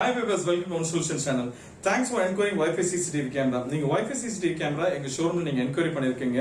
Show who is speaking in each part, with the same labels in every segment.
Speaker 1: Hi viewers, welcome to One Solution channel. Thanks for enquiring Wifi CCTV camera. நீங்க Wifi CCTV camera எங்க ஷோரூம்ல நீங்க enquiry பண்ணிருக்கீங்க.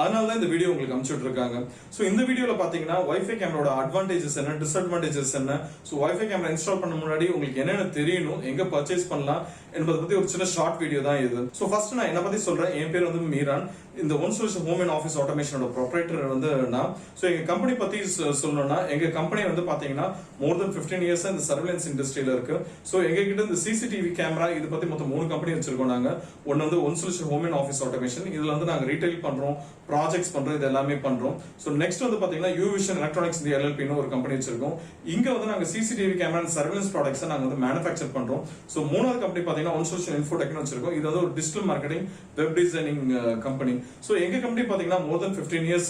Speaker 1: அதனால தான் இந்த வீடியோ உங்களுக்கு அனுப்பிச்சிட்டு இருக்காங்க. சோ இந்த வீடியோல பாத்தீங்கன்னா Wifi கேமராவோட அட்வான்டேஜஸ் என்ன, டிஸ்அட்வான்டேஜஸ் என்ன, சோ Wifi கேமரா இன்ஸ்டால் பண்ண முன்னாடி உங்களுக்கு என்னென்ன தெரியணும், எங்க பர்ச்சேஸ் பண்ணலாம் என்பதை பத்தி ஒரு சின்ன ஷார்ட் வீடியோ தான் இது. சோ ஃபர்ஸ்ட் நான் என்ன பத்தி சொல்றேன். என் பேர் வந்து மீரான். இந்த one solution home and office ஆட்டோமேஷனோட ப்ரொப்ரைட்டர் வந்து நான். சோ எங்க கம்பெனி பத்தி சொல்லணும்னா எங்க கம்பெனி வந்து பாத்தீங்கன்னா more than 15 years இந்த சர்வேலன்ஸ் இண்டஸ்ட்ரியில இருக்கு. சோ எங்க கிட்ட இந்த சிசிடிவி கேமரா இது பத்தி மொத்தம் 3 கம்பெனி வச்சிருக்கோம் நாங்க. ஒன்னு வந்து one solution home and office automation. இதுல வந்து நாங்க ரீட்டைல் பண்றோம், ப்ராஜெக்ட்ஸ் பண்றோம், இது எல்லாமே பண்றோம். சோ நெக்ஸ்ட் வந்து பாத்தீங்கன்னா யூவிஷன் எலக்ட்ரானிக்ஸ் இந்த LLP னு ஒரு கம்பெனி வச்சிருக்கோம். இங்க வந்து நாங்க CCTV camera and surveillance products நாங்க வந்து மேனுஃபேக்சர் பண்றோம். சோ மூணாவது கம்பெனி பாத்தீங்கன்னா ஒன் சொல்யூஷன் இன்ஃபோடெக்னு வச்சிருக்கோம். இது வந்து ஒரு digital marketing web designing company. So எங்க கம்பெனி பாத்தீங்கன்னா more than 15 years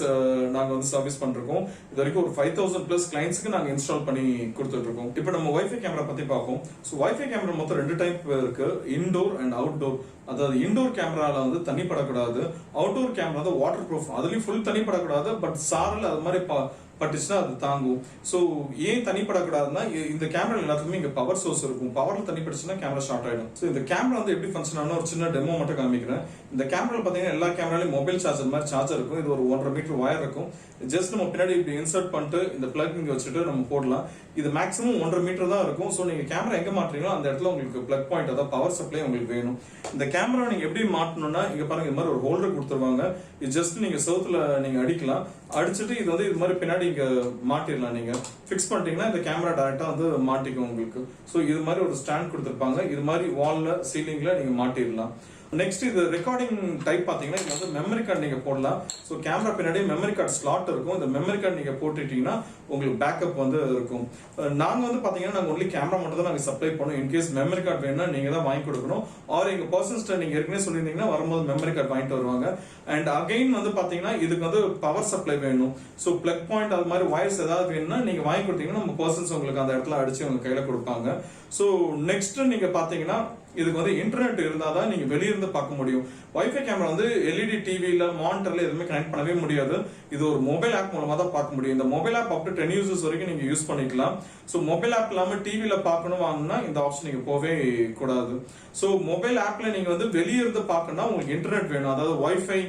Speaker 1: நாங்க வந்து சர்வீஸ் பண்றோம். இது வரைக்கும் ஒரு 5000 பிளஸ் கிளையன்ட்ஸ்க்கு நாங்க இன்ஸ்டால் பண்ணி கொடுத்துட்டு இருக்கோம். இப்போ நம்ம வைஃபை கேமரா பத்தி பார்ப்போம். சோ வைஃபை கேமரா மொத்தம் 2 டைப் இருக்கு, இன்டோர் அண்ட் அவுட்டோர். அதாவது இன்டோர் கேமரால வந்து தண்ணி படக்கூடாது, அவுட்டோர் கேமரா வந்து வாட்டர் ப்ரூஃப். அதுலயும் ஃபுல் தண்ணி படக்கூடாது, பட் சாரல் அது மாதிரி பட்டுச்சுன்னா அது தாங்கும். சோ ஏன் தண்ணி படக்கூடாதுன்னா இந்த கேமரா எல்லாத்துக்குமே இங்க பவர் சோர்ஸ் இருக்கும். பவர்ல தண்ணி பட்டுச்சுன்னா கேமரா ஷார்ட் ஆயிடும். சோ இந்த கேமரா வந்து எப்படி ஃபங்க்ஷன் ஆகும் ஒரு சின்ன டெமோ மட்டும் காமிக்கிறேன். இந்த கேமரால பாத்தீங்கன்னா எல்லா கேமராலயும் மொபைல் சார்ஜர் மாதிரி சார்ஜர் இருக்கும். இது ஒரு 1.5 மீட்டர் வயர் இருக்கும். ஜஸ்ட் நம்ம பின்னாடி இப்படி இன்சர்ட் பண்ணிட்டு இந்த பிளக் இங்க வச்சுட்டு நம்ம போடலாம். இது மேக்ஸிமம் 1.5 மீட்டர் தான் இருக்கும். சோ நீங்க கேமரா எங்க மாட்டுறீங்களோ அந்த இடத்துல உங்களுக்கு பிளக் பாயிண்ட், அதாவது பவர் சப்ளை உங்களுக்கு வேணும். இந்த கேமரா நீங்க எப்படி மாட்டணும்னா இங்க பாருங்க, இந்த மாதிரி ஒரு ஹோல்டர் கொடுத்துருவாங்க. இது ஜஸ்ட் நீங்க செவுத்துல நீங்க அடிக்கலாம். அடிச்சுட்டு இது வந்து இது மாதிரி பின்னாடி இங்க மாட்டிடலாம். நீங்க பிக்ஸ் பண்ணிட்டீங்கன்னா இந்த கேமரா டைரக்டா வந்து மாட்டிக்கும் உங்களுக்கு. சோ இது மாதிரி ஒரு ஸ்டாண்ட் கொடுத்துருப்பாங்க. இது மாதிரி வால்ல சீலிங்ல நீங்க மாட்டிடலாம். நெக்ஸ்ட் இது ரெக்கார்டிங் டைப் பாத்தீங்கன்னா இது வந்து மெமரி கார்டு நீங்க போடலாம். சோ கேமரா பின்னாடி மெமரி கார்டு ஸ்லாட் இருக்கும். இந்த மெமரி கார்டு நீங்க போட்டுட்டீங்கன்னா உங்களுக்கு பேக்கப் வந்து இருக்கும். நாங்க வந்து பாத்தீங்கன்னா நாங்க ஒன்லி கேமரா மட்டும் தான் நாங்க சப்ளை பண்ணுவோம். இன்கேஸ் மெமரி கார்டு வேணும்னா நீங்க தான் வாங்கி கொடுக்கணும். ஆர் எங்க பர்சன்ஸ்ட நீங்க ஏற்கனவே சொல்லியிருந்தீங்கன்னா வரும்போது மெமரி கார்டு வாங்கிட்டு வருவாங்க. அண்ட் அகைன் வந்து பாத்தீங்கன்னா இதுக்கு வந்து பவர் சப்ளை வேணும். சோ பிளக் பாயிண்ட் அது மாதிரி வயர்ஸ் ஏதாவது வேணும்னா நீங்க வாங்கி கொடுத்தீங்கன்னா நம்ம பர்சன்ஸ் உங்களுக்கு அந்த இடத்துல அடிச்சு உங்க கையில கொடுப்பாங்க. சோ நெக்ஸ்ட் நீங்க பாத்தீங்கன்னா இதுக்கு வந்து இன்டர்நெட் இருந்தாதான் நீங்க வெளியிருந்து பார்க்க முடியும். வைஃபை கேமரா வந்து எல்இடி டிவில மானிட்டர்ல எதுவுமே கனெக்ட் பண்ணவே முடியாது. இது ஒரு மொபைல் ஆப் மூலமா தான் பார்க்க முடியும். இந்த mobile app up to 10 users வரைக்கும் நீங்க யூஸ் பண்ணிக்கலாம். சோ மொபைல் ஆப் இல்லாம டிவில பார்க்கணும் வாங்கினா இந்த ஆப்ஷன் நீங்க போவே கூடாது. சோ மொபைல் ஆப்ல நீங்க வந்து வெளியிருந்து பார்க்கணும்னா உங்களுக்கு இன்டர்நெட் வேணும். அதாவது WiFi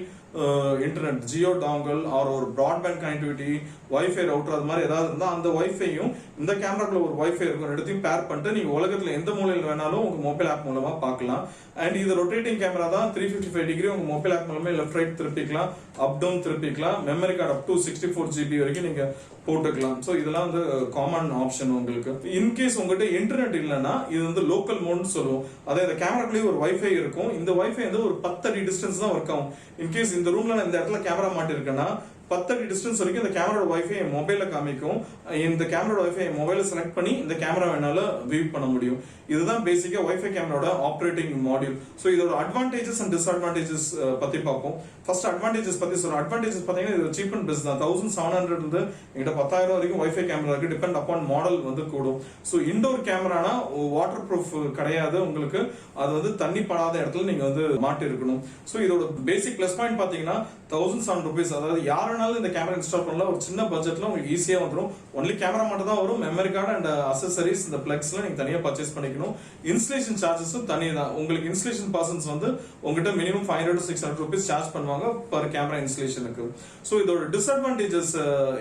Speaker 1: internet, Jio dongle or ஒரு broadband கனெக்டிவிட்டி, வைஃபை ரவுட்டர் அது மாதிரி ஏதாவது இருந்தா அந்த வைஃபையும் இந்த கேமராக்குள்ள ஒரு வைஃபை இருக்கும். ரெண்டுத்தையும் பேர் பண்ணிட்டு நீங்க உலகத்துல எந்த மூலையில வேணாலும் உங்க மொபைல் ஆப் மூலமா பார்க்கலாம். அண்ட் இது ரொட்டேட்டிங் கேமரா தான். 355 டிகிரி உங்க மொபைல் ஆப் மூலமா லெஃப்ட் ரைட் திருப்பிக்கலாம், அப் டவுன் திருப்பிக்கலாம். Memory card up to 64 GB வரைக்கும் நீங்க போட்டுக்கலாம். சோ இதெல்லாம் வந்து காமன் ஆப்ஷன் உங்களுக்கு. இன்கேஸ் உங்ககிட்ட இன்டர்நெட் இல்லைன்னா இது வந்து லோக்கல் மோட்னு சொல்லுவோம். அதாவது இந்த கேமராக்குள்ளேயே ஒரு வைஃபை இருக்கும். இந்த வைஃபை வந்து ஒரு 10 அடி டிஸ்டன்ஸ் தான் ஒர்க் ஆகும். இன்கேஸ் இந்த ரூம்ல நான் இந்த இடத்துல கேமரா மாட்டிருக்கேன்னா 10 அடி டிஸ்டன்ஸ் வரைக்கும் இந்த கேமராவோட வைஃபை என் மொபைல காமிக்கும். இந்த கேமராவோட வைஃபை என் மொபைல செலக்ட் பண்ணி இந்த கேமரா வேணால வியூ பண்ண முடியும். இதுதான் பேசிக்கா வைஃபை கேமராவோட ஆப்ரேட்டிங் மாடியூல். சோ இதோட அட்வான்டேஜஸ் அண்ட் டிஸ்அட்வான்டேஜஸ் பத்தி பார்ப்போம். ஃபர்ஸ்ட் அட்வான்டேஜஸ் பத்தி சொல்றேன். அட்வான்டேஜஸ் பாத்தீங்கன்னா இது சீப் அண்ட் பெஸ்ட் தான். 1700 இருந்து எங்கிட்ட 10,000 வரைக்கும் வைஃபை கேமரா இருக்கு. டிபெண்ட் அப்பான் மாடல் வந்து கூடும். சோ இன்டோர் கேமரானா வாட்டர் ப்ரூஃப் கிடையாது உங்களுக்கு. அது வந்து தண்ணி படாத இடத்துல நீங்க வந்து மாட்டி இருக்கணும். சோ இதோட பேசிக் பிளஸ் பாயிண்ட் பாத்தீங்கன்னா 1007 rupees. அதாவது யாருனாலும் இந்த கேமரா இன்ஸ்டால் பண்ணலாம். ஒரு சின்ன பட்ஜெட்ல உங்களுக்கு ஈஸியா வந்துடும். ஒன்லி கேமரா மட்டும் தான் வரும். மெமரி கார்டு அண்ட் அக்சசரிஸ் இந்த பிளக்ஸ்ல நீங்க தனியா பர்ச்சேஸ் பண்ணிக்கணும். இன்ஸ்டலேஷன் சார்ஜஸும் தனி தான். உங்களுக்கு இன்ஸ்டலேஷன் பர்சன்ஸ் வந்து உங்ககிட்ட மினிமம் 500 to 600 rupees சார்ஜ் பண்ணுவாங்க பர் கேமரா இன்ஸ்டலேஷனுக்கு. சோ இதோட டிஸ்அட்வான்டேஜஸ்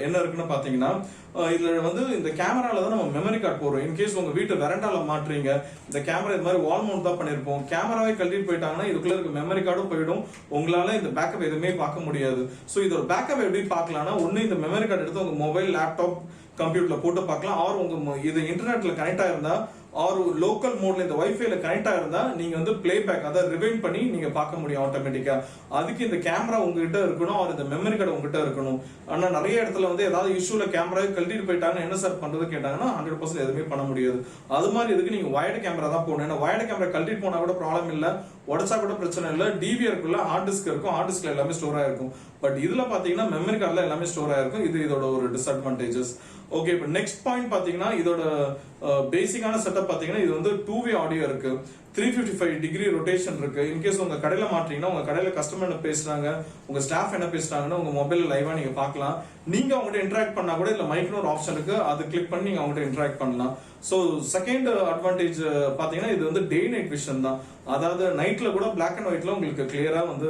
Speaker 1: என்ன இருக்குன்னு பாத்தீங்கன்னா இதுல வந்து இந்த கேமரால தான் நம்ம மெமரி கார்டு போடுறோம். இன்கேஸ் உங்க வீட்டு வெரண்டால மாட்டுறீங்க, இந்த கேமரா இது மாதிரி வால் மவுண்ட் தான் பண்ணிருப்போம். கேமராவே கழட்டிட்டு போயிட்டாங்கன்னா இதுக்குள்ள இருக்க மெமரி கார்டும் போயிடும். உங்களால இந்த பேக்கப் எதுவுமே பார்க்க முடியாது. சோ இதோட பேக்கப் எப்படி பார்க்கலாம்னா ஒண்ணு இந்த மெமரி கார்டு எடுத்து உங்க மொபைல், லேப்டாப், கம்ப்யூட்டர்ல போட்டு பார்க்கலாம். ஆர் உங்க இது இன்டர்நெட்ல கனெக்ட் ஆயிருந்தா ஆர் லோக்கல் மோட்ல இந்த வைஃபைல கனெக்ட் ஆயிருந்தா நீங்க வந்து பிளே பேக், அதாவது ரிவைண்ட் பண்ணி நீங்க பார்க்க முடியும் ஆட்டோமேட்டிக்கா. அதுக்கு இந்த கேமரா உங்ககிட்ட இருக்கணும், ஆர் இந்த மெமரி கார்டு உங்ககிட்ட இருக்கணும். ஆனா நிறைய இடத்துல வந்து ஏதாவது இஷ்யூல கேமரா கழட்டிட்டு போயிட்டாங்கன்னா என்ன சார் பண்றது கேட்டாங்கன்னா 100% எதுவுமே பண்ண முடியாது. அது மாதிரி இதுக்கு நீங்க வயர்டு கேமரா தான் போடணும். ஏன்னா வயர்டு கேமரா கழட்டிட்டு போனா கூட ப்ராப்ளம் இல்ல, உடச்சா கூட பிரச்சனை இல்ல. டிவிஆருக்குள்ள ஹார்ட் டிஸ்க் இருக்கும். ஹார்ட் டிஸ்க்ல எல்லாமே ஸ்டோர் ஆயிருக்கும். பட் இதுல பாத்தீங்கன்னா மெமரி கார்டுல எல்லாமே ஸ்டோர் ஆயிருக்கும். இது இதோட ஒரு டிஸ்அட்வான்டேஜஸ். ஓகே, இப்போ நெக்ஸ்ட் பாயிண்ட் பாத்தீங்கன்னா இதோட பேசிக்கான செட்டப் பாத்தீங்கன்னா இது வந்து 2-way ஆடியோ இருக்கு, 355 டிகிரி ரொட்டேஷன் இருக்கு. இன்கேஸ் உங்க கடையில மாட்டீங்கன்னா உங்க கடையில கஸ்டமர் என்ன பேசுறாங்க, உங்க ஸ்டாஃப் என்ன பேசுறாங்கன்னு உங்க மொபைல் லைவா நீங்க பார்க்கலாம். நீங்க அவங்ககிட்ட இன்டராக்ட் பண்ணா கூட இல்ல மைக்னு ஒரு ஆப்ஷன் இருக்கு, அது கிளிக் பண்ணி நீங்க அவங்ககிட்ட இன்டராக்ட் பண்ணலாம். ஸோ செகண்ட் அட்வான்டேஜ் பாத்தீங்கன்னா இது வந்து டே நைட் விஷன் தான். அதாவது நைட்ல கூட பிளாக் அண்ட் ஒயிட்ல உங்களுக்கு கிளியரா வந்து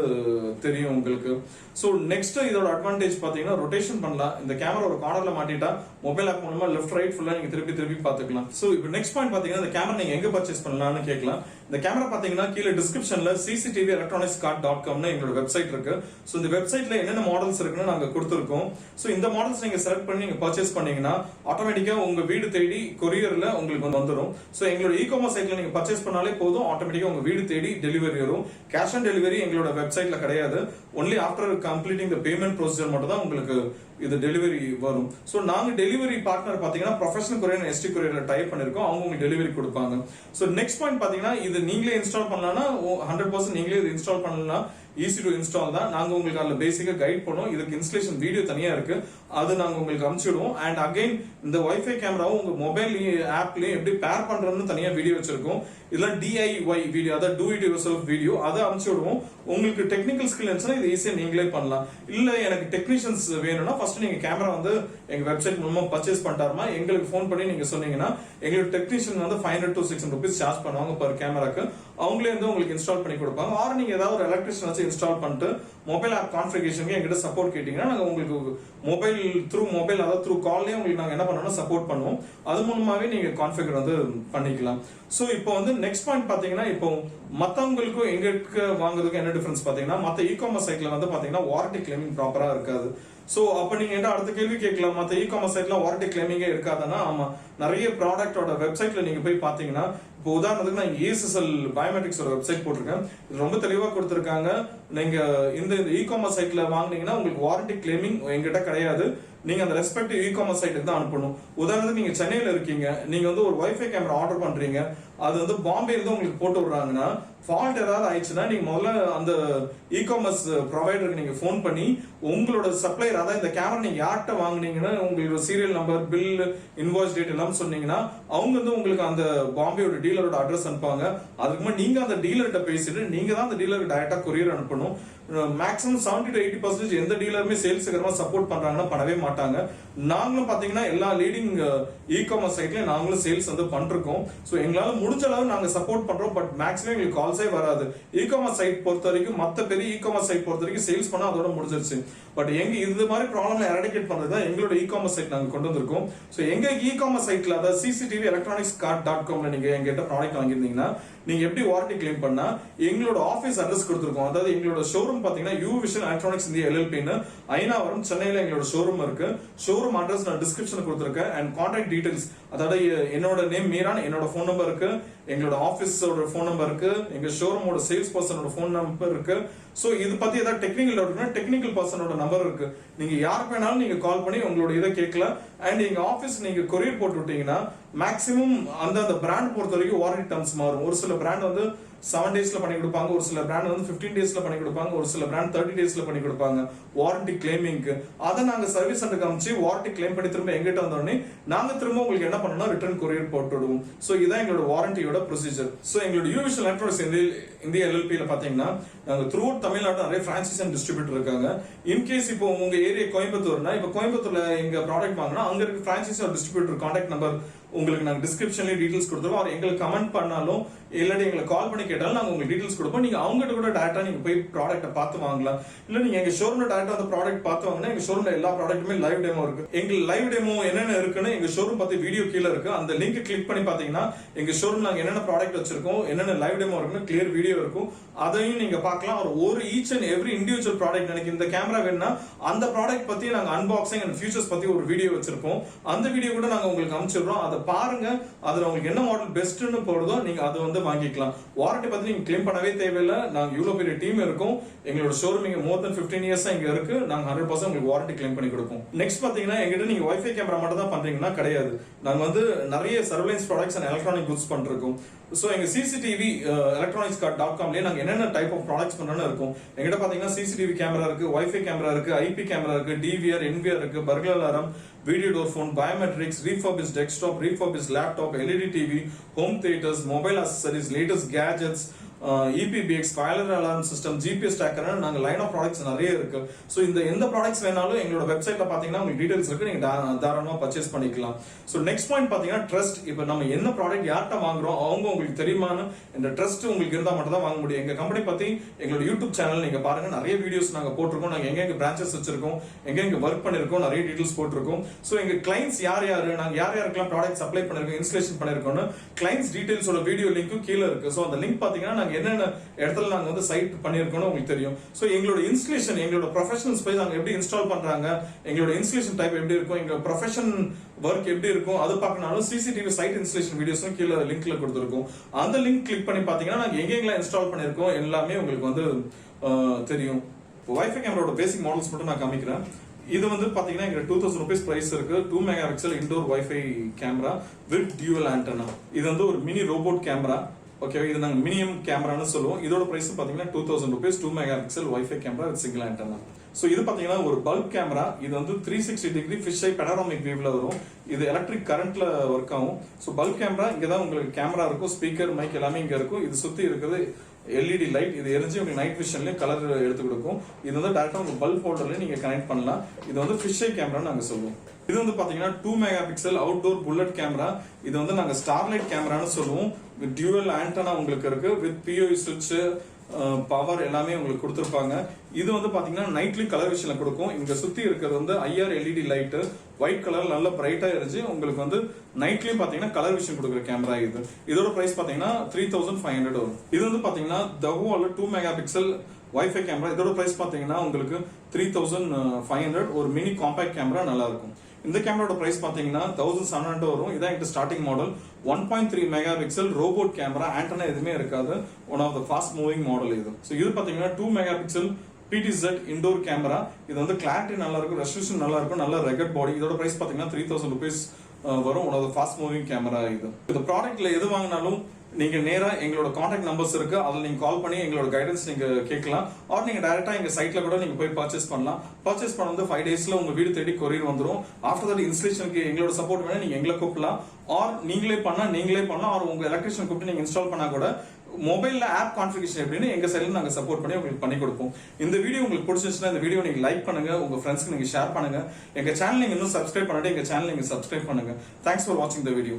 Speaker 1: தெரியும் உங்களுக்கு. ஸோ நெக்ஸ்ட் இதோட அட்வான்டேஜ் பாத்தீங்கன்னா ரொட்டேஷன் பண்ணலாம். இந்த கேமரா ஒரு கார்னர்ல மாட்டிட்டா மொபைல் ஆப் மூலமா லெஃப்ட் ரைட் ஃபுல்லா நீங்க திருப்பி பார்த்துக்கலாம். ஸோ இப்போ நெக்ஸ்ட் பாயிண்ட் பாத்தீங்கன்னா இந்த கேமரா நீங்க எங்க பர்ச்சேஸ் பண்ணலாம்னு கேட்கலாம். இந்த கேமரா பாத்தீங்கன்னா கீழே டிஸ்கிரிப்ஷன்ல cctv-electronics.com எங்களோட வெப்சைட் இருக்கு. ஸோ இந்த வெப்சைட்ல என்னென்ன மாடல்ஸ் இருக்குன்னு நாங்க கொடுத்துருக்கோம். ஸோ இந்த மாடல்ஸ் நீங்க செலக்ட் பண்ணி நீங்க பர்ச்சேஸ் பண்ணீங்கன்னா ஆட்டோமேட்டிக்கா உங்க வீடு தேடி கொரியர்ல உங்களுக்கு வந்துடும். ஸோ எங்களோட இ-காமர்ஸ் சைட்ல நீங்க பர்ச்சேஸ் பண்ணாலே போதும், ஆட்டோமேட்டிக்கா உங்க வீடு தேடி டெலிவரி வரும். கேஷ் ஆன் டெலிவரி எங்களோட வெப்சைட்ல கிடையாது. Only after completing the payment procedure மட்டும் தான் உங்களுக்கு இது டெலிவரி வரும். ஸோ நாங்க டெலிவரி பார்ட்னர் பாத்தீங்கன்னா ப்ரொஃபஷனல் கொரியர் ST கொரியர்ல டைப் பண்ணிருக்கோம், அவங்க உங்களுக்கு டெலிவரி கொடுப்பாங்க. ஸோ நெக்ஸ்ட் பாயிண்ட் பாத்தீங்கன்னா இது நீங்களே இன்ஸ்டால் பண்ணலாம்னா 100% நீங்களே இது இன்ஸ்டால் பண்ணலாம். ஈஸி டு இன்ஸ்டால் தான். நாங்க உங்களுக்கு அதுல பேசிக்கா கைட் பண்ணுவோம். இதுக்கு இன்ஸ்டலேஷன் வீடியோ தனியா இருக்கு, அது நாங்க உங்களுக்கு அனுப்பிச்சிடுவோம். அண்ட் அகைன் இந்த வைஃபை கேமராவும் உங்க மொபைல் ஆப்லயும் எப்படி பேர் பண்றதுன்னு தனியா வீடியோ வச்சிருக்கோம். இதெல்லாம் DIY வீடியோ, அதாவது do it your self video, அதை அனுப்பிச்சு விடுவோம். உங்களுக்கு டெக்னிக்கல் ஸ்கில் இருந்துச்சுன்னா இது ஈஸியா நீங்களே பண்ணலாம். இல்ல எனக்கு டெக்னீஷியன்ஸ் வேணும்னா ஃபர்ஸ்ட் நீங்க கேமரா வந்து எங்க வெப்சைட் மூலமா பர்ச்சேஸ் பண்ணிட்டாருமா எங்களுக்கு ஃபோன் பண்ணி நீங்க சொன்னீங்கன்னா எங்களோட டெக்னீஷியன் வந்து 500 to 600 rupees சார்ஜ் பண்ணுவாங்க பர் கேமராக்கு. அவங்களே வந்து உங்களுக்கு இன்ஸ்டால் பண்ணி கொடுப்பாங்க. ஆர் நீங்க ஏதாவது ஒரு எலக்ட்ரிஷியன் வச்சு இன்ஸ்டால் பண்ணிட்டு மொபைல் ஆப் கான்ஃபிகரேஷனுக்கு எங்கிட்ட சப்போர்ட் கேட்டீங்கன்னா நாங்க உங்களுக்கு மொபைல் அதாவது த்ரூ கால்லயே உங்களுக்கு நாங்க என்ன பண்ணணும் சப்போர்ட் பண்ணுவோம். அது மூலமாவே நீங்க கான்ஃபிகர் வந்து பண்ணிக்கலாம். சோ இப்போ வந்து நெக்ஸ்ட் பாயிண்ட் பாத்தீங்கன்னா இப்போ மத்தவங்களுக்கும் எங்களுக்கு வாங்குறதுக்கு என்ன டிஃபரன்ஸ் பாத்தீங்கன்னா மத்த இ-காமர்ஸ் சைட்ல வந்து பாத்தீங்கன்னா வாரண்டி கிளைமிங் ப்ராப்பரா இருக்காது. சோ அப்ப நீங்க என்ன அடுத்த கேள்வி கேட்கலாம், மத்த இ-காமர்ஸ் சைட்ல வாரண்டி கிளைமிங்கே இருக்காதுன்னா ஆமா, நிறைய ப்ராடக்ட்டோட வெப்சைட்ல நீங்க போய் பாத்தீங்கன்னா இப்போ உதாரணத்துக்கு நான் ESSL பயோமெட்ரிக்ஸ் ஒரு வெப்சைட் போட்டிருக்கேன், இது ரொம்ப தெளிவா கொடுத்திருக்காங்க. நீங்க இந்த இ-காமர்ஸ் சைட்ல வாங்குனீங்கன்னா உங்களுக்கு வாரண்டி கிளைமிங் எங்கிட்ட கிடையாது. நீங்க அந்த ரெஸ்பெக்டிவ் இ-காமர்ஸ் சைட்டுக்கு தான் அனுப்பணும். உதாரணத்துக்கு நீங்க சென்னையில இருக்கீங்க, நீங்க வந்து ஒரு வைஃபை கேமரா ஆர்டர் பண்றீங்க, அது வந்து பாம்பே இருந்து உங்களுக்கு போட்டு விடுறாங்கன்னா ஃபால்ட் ஏதாவது ஆயிடுச்சுன்னா நீங்க முதல்ல அந்த இ-காமர்ஸ் ப்ரொவைடருக்கு நீங்க ஃபோன் பண்ணி உங்களோட சப்ளையர், அதாவது இந்த கேமரா நீங்க யார்கிட்ட வாங்குனீங்கன்னா உங்களோட serial number, bill, invoice date எல்லாம் சொன்னீங்கன்னா அவங்க வந்து உங்களுக்கு அந்த பாம்பேயோட டீலரோட அட்ரஸ் அனுப்பாங்க. அதுக்கு முன்னாடி நீங்க அந்த டீலர்கிட்ட பேசிட்டு நீங்க தான் அந்த டீலருக்கு டைரக்டா கொரியர் அனுப்பணும். மேக்ஸிமம் 70 to 80% எந்த டீலருமே சேல்ஸ் சப்போர்ட் பண்றாங்கன்னா பண்ணவே மாட்டாங்க. நாங்களும் பாத்தீங்கன்னா எல்லா லீடிங் இ-காமர்ஸ் சைட்ல நாங்களும் சேல்ஸ் வந்து பண்றோம். சோ எங்களால முடிஞ்ச அளவு நாங்க சப்போர்ட் பண்றோம். பட் மேக்ஸிமம் எங்களுக்கு கால்ஸே வராது. இ-காமர்ஸ் சைட் பொறுத்த வரைக்கும் மத்த பெரிய இ-காமர்ஸ் சைட் பொறுத்த வரைக்கும் சேல்ஸ் பண்ணா அதோட முடிஞ்சிருச்சு. பட் எங்க இது மாதிரி ப்ராப்ளம் எரடிகேட் பண்றது தான் எங்களோட இ-காமர்ஸ் சைட் நாங்க கொண்டு வந்திருக்கோம். சோ எங்க இ-காமர்ஸ் சைட்ல அதாவது cctv-electronics.com நீங்க எங்கிட்ட ப்ராடக்ட் வாங்கிருந்தீங்கன்னா நீங்க எப்படி வாரண்டி கிளைம் பண்ணா எங்களோட ஆபீஸ் அட்ரஸ் கொடுத்திருக்கோம். அதாவது எங்களோட ஷோரூம் பாத்தீங்கன்னா Uvision Electronics India LLP ன்னு ஐனாவரம் சென்னையில எங்களோட ஷோரூம் இருக்கு. ஷோரூம் அட்ரஸ் நான் டிஸ்கிரிப்ஷன்ல கொடுத்திருக்கேன். அண்ட் கான்டாக்ட் டீடைல்ஸ், அதாவது என்னோட நேம் மீரான், என்னோட ஃபோன் நம்பர் இருக்கு, எங்களோட ஆபீஸோட ஃபோன் நம்பர் இருக்கு, எங்க ஷோரூமோட சேல்ஸ் பர்சனோட ஃபோன் நம்பர் இருக்கு. சோ இது பத்தி ஏதாவது டெக்னிக்கல் டவுட்னா டெக்னிக்கல் பர்சனோட நம்பர் இருக்கு. நீங்க யாருக்கு வேணாலும் நீங்க கால் பண்ணி உங்களோட இதை கேட்கலாம். அண்ட் எங்க ஆபீஸ் நீங்க கொரியர் போட்டு விட்டீங்கன்னா மேக்ஸிமம் அந்த பிராண்ட் பொறுத்த வரைக்கும் வாரண்டி டர்ம்ஸ் மாறும். ஒரு சில பிராண்ட் வந்து 7 daysல பண்ணி கொடுப்பாங்க, ஒரு சில பிராண்ட் வந்து 15 daysல பண்ணி கொடுப்பாங்க, ஒரு சில பிராண்ட் 30 daysல பண்ணி கொடுப்பாங்க வாரண்டி கிளைமிங்க்கு. அதை நாங்க சர்வீஸ் சென்டருக்கு அனுப்பிச்சு வாரண்டி கிளைம் பண்ணி திரும்ப எங்கிட்ட வந்தோடனே நாங்க திரும்ப உங்களுக்கு என்ன பண்ணணும் ரிட்டர்ன் கொரியர் போட்டு விடுவோம். சோ இதான் எங்களோட வாரண்டியோட ப்ரொசீஜர். சோ எங்களோட Uvision Electronics India LLP ல பாத்தீங்கன்னா நாங்க த்ரூ அவுட் தமிழ்நாடு நிறைய பிரான்சைஸ் அண்ட் டிஸ்ட்ரிபியூட்டர் இருக்காங்க. இன்கேஸ் இப்போ உங்க ஏரியா கோயம்புத்தூர்னா இப்போ கோயம்புத்தூர்ல எங்க ப்ராடக்ட் வாங்கினா அங்க இருக்க franchise or distributor contact number உங்களுக்கு நாங்க டிஸ்கிரிப்ஷன்ல டீடைல்ஸ் கொடுத்துருவோம். அவர் எங்களுக்கு கமெண்ட் பண்ணாலும் இல்லாட்டி எங்களுக்கு கால் பண்ணி கேட்டாலும் நாங்க உங்களுக்கு டீடைல்ஸ் கொடுப்போம். நீங்க அவங்ககிட்ட கூட டைரக்டா நீங்க போய் ப்ராடக்ட்டை பார்த்து வாங்கலாம். இல்ல நீங்க எங்க ஷோரூம்ல டைரக்டா அந்த ப்ராடக்ட் பார்த்து வாங்கினா எங்க ஷோரூம்ல எல்லா ப்ராடக்ட்டுமே லைவ் டெமோ இருக்கு. எங்க லைவ் டெமோ என்னென்ன இருக்குன்னு எங்க ஷோரூம் பத்தி வீடியோ கீழ இருக்கு. அந்த லிங்க் கிளிக் பண்ணி பாத்தீங்கன்னா எங்க ஷோரூம் நாங்க என்னென்ன ப்ராடக்ட் வச்சிருக்கோம், என்னென்ன லைவ் டெமோ இருக்குன்னு கிளியர் வீடியோ இருக்கும். அதையும் நீங்க பார்க்கலாம். ஒரு each and every individual product, எனக்கு இந்த கேமரா வேணும்னா அந்த ப்ராடக்ட் பத்தி நாங்க அன்பாக்சிங் அண்ட் ஃபியூச்சர்ஸ் பத்தி ஒரு வீடியோ வச்சிருப்போம். அந்த வீடியோ கூட நாங்க உங்களுக்கு அனுப்பிச்சிடுறோம். அதை பாருங்க, அதுல உங்களுக்கு என்ன மாடல் பெஸ்ட்னு போடுதோ நீங்க அதை வந்து வாங்கிக்கலாம். வாரண்டி பத்தி நீங்க கிளைம் பண்ணவே தேவையில்லை. நாங்க இவ்வளவு பெரிய டீம் இருக்கும். எங்களோட ஷோரூம் இங்க மோர் தென் 15 இயர்ஸ் இங்க இருக்கு. நாங்க 100% உங்களுக்கு வாரண்டி கிளைம் பண்ணி கொடுப்போம். நெக்ஸ்ட் பாத்தீங்கன்னா எங்கிட்ட நீங்க வைஃபை கேமரா மட்டும் தான் பண்றீங்கன்னா கிடையாது. நாங்க வந்து நிறைய surveillance products and electronic goods பண்றோம். சோ எங்க CCTV electronics.com நாங்க என்னென்ன டைப் ஆஃப் ப்ராடக்ட்ஸ் பண்றோம்னு இருக்கும். எங்கிட்ட பாத்தீங்கன்னா CCTV கேமரா இருக்கு, வைஃபை கேமரா இருக்கு, IP கேமரா இருக்கு, DVR, NVR இருக்கு, Burglar alarm, video door phone, Biometrics, Refurbished desktop, Refurbished laptop, LED TV, home theaters, mobile accessories, latest gadgets, Epabx, fire alarm system, GPS tracker, நாங்க line of products நிறைய இருக்கு. So இந்த எந்த products வேணாலும் எங்களோட வெப்சைட்ல பாத்தீங்கன்னா உங்களுக்கு டீடைல்ஸ் இருக்கு. நீங்க தாராளமா பர்ச்சேஸ் பண்ணிக்கலாம். சோ நெக்ஸ்ட் பாயிண்ட் பாத்தீங்கன்னா ட்ரஸ்ட். இப்போ நம்ம என்ன ப்ராடக்ட் யார்ட்ட வாங்குறோம் அவங்க உங்களுக்கு தெரியுமான்னு இந்த ட்ரஸ்ட் உங்களுக்கு இருந்தா மட்டும் தான் வாங்க முடியும். எங்க கம்பெனி பத்தி எங்களோட யூடியூப் சேனல் நீங்க பாருங்க, நிறைய வீடியோஸ் நாங்க போட்டிருக்கோம். நாங்க எங்க பிரான்ச்சஸ் வச்சிருக்கோம், எங்க ஒர்க் பண்ணிருக்கோம், நிறைய டீடைல்ஸ் போட்டிருக்கோம். சோ எங்க கிளைண்ட்ஸ் யார் நாங்க யாருக்கெல்லாம் ப்ராடக்ட் சப்ளை பண்ணிருக்கோம், இன்ஸ்டலேஷன் பண்ணிருக்கோம், கிளைண்ட்ஸ் டீடைல்ஸோட வீடியோ லிங்க்கும் கீழே இருக்கு. சோ அந்த லிங்க் பாத்தீங்கன்னா என்னென்ன இடத்துல நாங்க வந்து சைட் பண்ணிருக்கோம் உங்களுக்கு தெரியும். சோ எங்களோட இன்ஸ்டலேஷன், எங்களோட ப்ரொஃபஷனல்ஸ் போய் நாங்க எப்படி இன்ஸ்டால் பண்றாங்க, எங்களோட இன்ஸ்டலேஷன் டைப் எப்படி இருக்கும், எங்களோட ப்ரொஃபஷன் ஒர்க் எப்படி இருக்கும் அது பார்க்கனாலும் CCTV சைட் இன்ஸ்டலேஷன் வீடியோஸும் கீழே லிங்க்ல கொடுத்துருக்கோம். அந்த லிங்க் கிளிக் பண்ணி பாத்தீங்கன்னா நாங்க எங்கெல்லாம் இன்ஸ்டால் பண்ணிருக்கோம் எல்லாமே உங்களுக்கு வந்து தெரியும். வைஃபை கேமராவோட பேசிக் மாடல்ஸ் மட்டும் நான் காமிக்கிறேன். இது வந்து பாத்தீங்கன்னா எங்க 2000 rupees பிரைஸ் இருக்கு. 2 megapixel indoor wifi camera with dual antenna. இது வந்து ஒரு மினி ரோபோட் கேமரா. ஓகே, இது நாங்க மினிமம் கேமரான்னு சொல்லுவோம். இதோட பிரைஸ் பாத்தீங்கன்னா 2000 rupees, 2 megapixel wifi camera with single antenna. So இது பாத்தீங்கன்னா ஒரு பல்ப் கேமரா. இது வந்து 360 டிகிரி ஃபிஷ் ஐ பேனராமிக் வியூல வரும். இது எலக்ட்ரிக் கரண்ட்ல ஒர்க் ஆகும். சோ பல்ப் கேமரா, இங்க தான் உங்களுக்கு கேமரா இருக்கும், ஸ்பீக்கர், மைக் எல்லாமே இங்க இருக்கும். இது சுத்தி இருக்கிறது LED லைட். இது எரிஞ்சு உங்களுக்கு நைட் விஷன்லயும் கலர் எடுத்து கொடுக்கும். இது வந்து டைரக்டா உங்க பல்ப் ஹோல்டர்ல நீங்க கனெக்ட் பண்ணலாம். இது வந்து ஃபிஷ் ஐ கேமரா நாங்க சொல்லுவோம். இது வந்து பாத்தீங்கன்னா 2 மெகாபிக்சல் அவுட்டோர் புல்லட் கேமரா. இது வந்து நாங்க ஸ்டார்லைட் கேமரான்னு சொல்லுவோம். வித் டியூவல் ஆண்டனா உங்களுக்கு இருக்கு. வித் POE சுவிட்ச், பவர் எல்லாமே உங்களுக்கு கொடுத்துருப்பாங்க. இது வந்து பாத்தீங்கன்னா நைட்லயும் கலர் விஷன்ல கொடுக்கும். இங்க சுத்தி இருக்கிறது வந்து IR LED light, white colour நல்ல பிரைட்டா எரிஞ்சு உங்களுக்கு வந்து நைட்லயும் பாத்தீங்கன்னா கலர் விஷன் கொடுக்குற கேமரா இது. இதோட பிரைஸ் பாத்தீங்கன்னா 3500 வரும். இது வந்து பாத்தீங்கன்னா தவோல 2 மெகாபிக்சல் வைஃபை கேமரா. இதோட பிரைஸ் பாத்தீங்கன்னா உங்களுக்கு 3500. ஒரு மினி காம்பாக்ட் கேமரா நல்லா இருக்கும். இந்த கேமராவோட பிரைஸ் பாத்தீங்கன்னா 1700 வரும். இதான் எங்க starting model. 1.3 megapixel robot camera, antenna எதுவுமே இருக்காது. One of the fast moving model இது. சோ இது பாத்தீங்கன்னா 2 மெகாபிக்சல் PTZ இன்டோர் கேமரா. இது வந்து கிளாரிட்டி நல்லா இருக்கும், ரெசல்யூஷன் நல்லா இருக்கும், நல்ல ரெகட் பாடி. இதோட பிரைஸ் பாத்தீங்கன்னா 3000 rupees வரும். One of the fast moving camera இது. இந்த ப்ராடக்ட்ல எது வாங்கினாலும் நீங்க நேரா எங்களோட கான்டாக்ட் நம்பர்ஸ் இருக்கு, அதுல நீங்க கால் பண்ணி எங்களோட கைடன்ஸ் நீங்க கேட்கலாம். ஆர் நீங்க டைரக்டா எங்க சைட்ல கூட நீங்க போய் பர்ச்சேஸ் பண்ணலாம். பர்ச்சேஸ் பண்ண வந்து 5 daysல உங்க வீடு தேடி கொரியர் வந்துரும். ஆஃப்டர் தட் இன்ஸ்டலேஷனுக்கு எங்களோட சப்போர்ட் வேணா நீங்க எங்களை கூப்பிடலாம். ஆர் நீங்களே பண்ணலாம். ஆர் உங்க எலக்ட்ரிஷியன் கூப்பிட்டு நீங்க இன்ஸ்டால் பண்ணா கூட மொபைல்ல ஆப் கான்ஃபிகரேஷன் எப்படின்னு எங்க சைடுல நாங்க சப்போர்ட் பண்ணி உங்களுக்கு பண்ணி கொடுப்போம். இந்த வீடியோ உங்களுக்கு பிடிச்சிருச்சுன்னா இந்த வீடியோ நீங்க லைக் பண்ணுங்க, உங்க ஃப்ரெண்ட்ஸ்க்கு நீங்க ஷேர் பண்ணுங்க. எங்க சேனல் நீங்க இன்னும் சப்ஸ்கிரைப் பண்ணாட்டி எங்க சேனல் நீங்க சப்ஸ்கிரைப் பண்ணுங்க. தேங்க்ஸ் ஃபார் வாட்சிங் த வீடியோ.